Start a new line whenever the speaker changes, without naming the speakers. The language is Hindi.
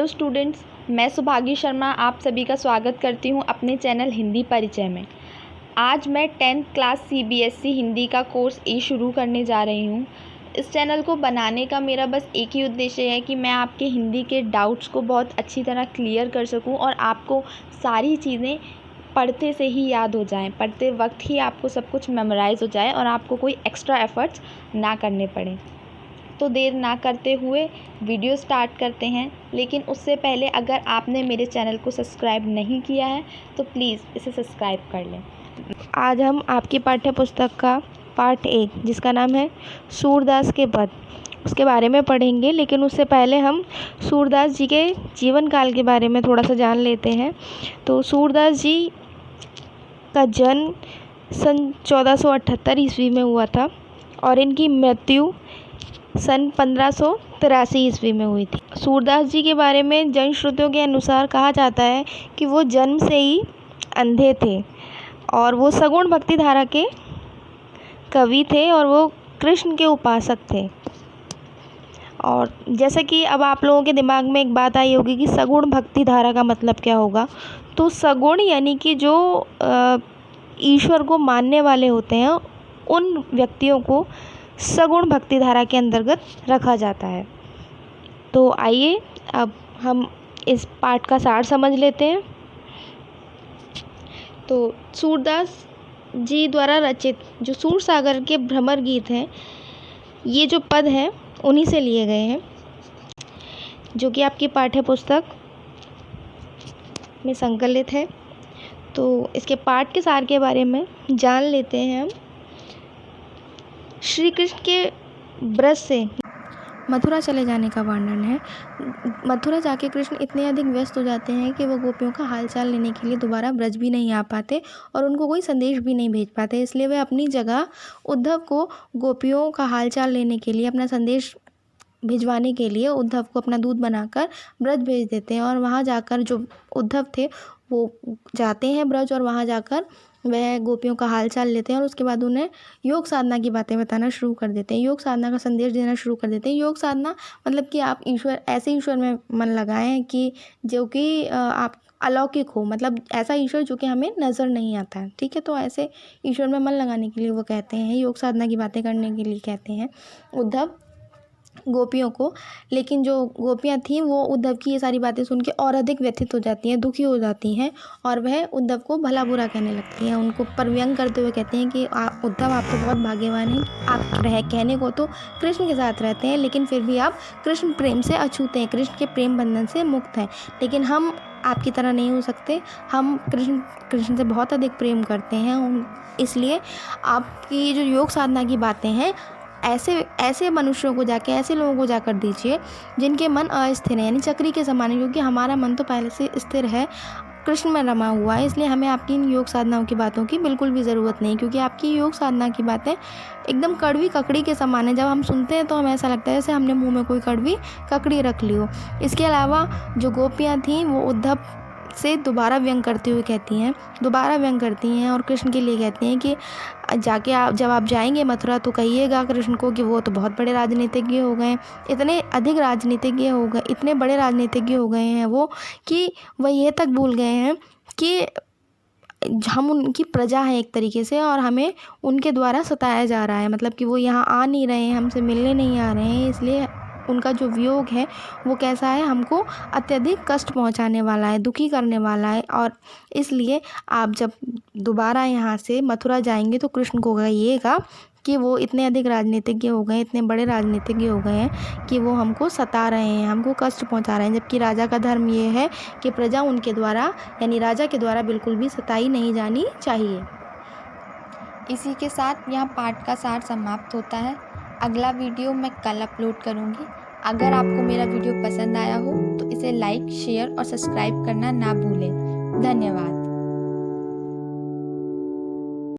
हेलो स्टूडेंट्स, मैं सुभागी शर्मा आप सभी का स्वागत करती हूं अपने चैनल हिंदी परिचय में। आज मैं 10th क्लास सीबीएसई हिंदी का कोर्स ए शुरू करने जा रही हूं। इस चैनल को बनाने का मेरा बस एक ही उद्देश्य है कि मैं आपके हिंदी के डाउट्स को बहुत अच्छी तरह क्लियर कर सकूं और आपको सारी चीज़ें पढ़ते से ही याद हो जाएं, पढ़ते वक्त ही आपको सब कुछ मेमोराइज़ हो जाए और आपको कोई एक्स्ट्रा एफ़र्ट्स ना करने पड़ें। तो देर ना करते हुए वीडियो स्टार्ट करते हैं, लेकिन उससे पहले अगर आपने मेरे चैनल को सब्सक्राइब नहीं किया है तो प्लीज़ इसे सब्सक्राइब कर लें।
आज हम आपकी पाठ्य पुस्तक का पार्ट 1 जिसका नाम है सूरदास के पद उसके बारे में पढ़ेंगे। लेकिन उससे पहले हम सूरदास जी के जीवन काल के बारे में थोड़ा सा जान लेते हैं। तो सूरदास जी का जन्म सन 1478 ईस्वी में हुआ था और इनकी मृत्यु सन 1583 ईस्वी में हुई थी। सूरदास जी के बारे में जनश्रुतियों के अनुसार कहा जाता है कि वो जन्म से ही अंधे थे और वो सगुण भक्ति धारा के कवि थे और वो कृष्ण के उपासक थे। और जैसा कि अब आप लोगों के दिमाग में एक बात आई होगी कि सगुण भक्ति धारा का मतलब क्या होगा। तो सगुण यानी कि जो ईश्वर को मानने वाले होते हैं उन व्यक्तियों को सगुण भक्ति धारा के अंतर्गत रखा जाता है। तो आइए अब हम इस पाठ का सार समझ लेते हैं। तो सूरदास जी द्वारा रचित जो सूरसागर के भ्रमर गीत हैं, ये जो पद हैं उन्हीं से लिए गए हैं, जो कि आपकी पाठ्य पुस्तक में संकलित है। तो इसके पाठ के सार के बारे में जान लेते हैं हम। श्री कृष्ण के ब्रज से मथुरा चले जाने का वर्णन है। मथुरा जाके कृष्ण इतने अधिक व्यस्त हो जाते हैं कि वो गोपियों का हालचाल लेने के लिए दोबारा ब्रज भी नहीं आ पाते और उनको कोई संदेश भी नहीं भेज पाते। इसलिए वे अपनी जगह उद्धव को गोपियों का हालचाल लेने के लिए, अपना संदेश भिजवाने के लिए उद्धव को अपना दूत बनाकर ब्रज भेज देते हैं। और वहाँ जाकर जो उद्धव थे वो जाते हैं ब्रज और वहाँ जाकर वह गोपियों का हालचाल लेते हैं और उसके बाद उन्हें योग साधना की बातें बताना शुरू कर देते हैं, योग साधना का संदेश देना शुरू कर देते हैं। योग साधना मतलब कि आप ऐसे ईश्वर में मन लगाएं कि जो कि आप अलौकिक हो, मतलब ऐसा ईश्वर जो कि हमें नज़र नहीं आता है। ठीक है, तो ऐसे ईश्वर में मन लगाने के लिए वो कहते हैं, योग साधना की बातें करने के लिए कहते हैं उद्धव गोपियों को। लेकिन जो गोपियाँ थीं वो उद्धव की ये सारी बातें सुन के और अधिक व्यथित हो जाती हैं, दुखी हो जाती हैं और वह उद्धव को भला बुरा कहने लगती हैं। उनको परव्यंग करते हुए कहते हैं कि उद्धव आप तो बहुत भाग्यवान हैं, आप कहने को तो कृष्ण के साथ रहते हैं लेकिन फिर भी आप कृष्ण प्रेम से अछूते हैं, कृष्ण के प्रेम बंधन से मुक्त हैं। लेकिन हम आपकी तरह नहीं हो सकते, हम कृष्ण से बहुत अधिक प्रेम करते हैं। इसलिए आपकी जो योग साधना की बातें हैं ऐसे मनुष्यों को जाके, ऐसे लोगों को जाकर दीजिए जिनके मन अस्थिर है, यानी चक्री के समान है, क्योंकि हमारा मन तो पहले से स्थिर है, कृष्ण में रमा हुआ है। इसलिए हमें आपकी इन योग साधनाओं की बातों की बिल्कुल भी ज़रूरत नहीं, क्योंकि आपकी योग साधना की बातें एकदम कड़वी ककड़ी के समान है। जब हम सुनते हैं तो हमें ऐसा लगता है जैसे हमने मुंह में कोई कड़वी ककड़ी रख ली हो। इसके अलावा जो गोपियाँ थीं वो उद्धव से दोबारा व्यंग करती हैं और कृष्ण के लिए कहती हैं कि जब आप जाएंगे मथुरा तो कहिएगा कृष्ण को कि वो तो बहुत बड़े राजनीतिज्ञ हो गए, इतने अधिक राजनीतिज्ञ हो गए, इतने बड़े राजनीतिज्ञ हो गए हैं वो कि वह ये तक भूल गए हैं कि हम उनकी प्रजा हैं एक तरीके से और हमें उनके द्वारा सताया जा रहा है। मतलब कि वो यहाँ आ नहीं रहे हैं, हमसे मिलने नहीं आ रहे हैं, इसलिए उनका जो वियोग है वो कैसा है, हमको अत्यधिक कष्ट पहुंचाने वाला है, दुखी करने वाला है। और इसलिए आप जब दोबारा यहाँ से मथुरा जाएंगे तो कृष्ण को कहिएगा कि वो इतने अधिक राजनीतिज्ञ हो गए, इतने बड़े राजनीतिज्ञ हो गए हैं कि वो हमको सता रहे हैं, हमको कष्ट पहुंचा रहे हैं। जबकि राजा का धर्म ये है कि प्रजा उनके द्वारा, यानी राजा के द्वारा बिल्कुल भी सताई नहीं जानी चाहिए।
इसी के साथ यहाँ पाठ का सार समाप्त होता है। अगला वीडियो मैं कल अपलोड करूँगी। अगर आपको मेरा वीडियो पसंद आया हो तो इसे लाइक, शेयर और सब्सक्राइब करना ना भूलें। धन्यवाद।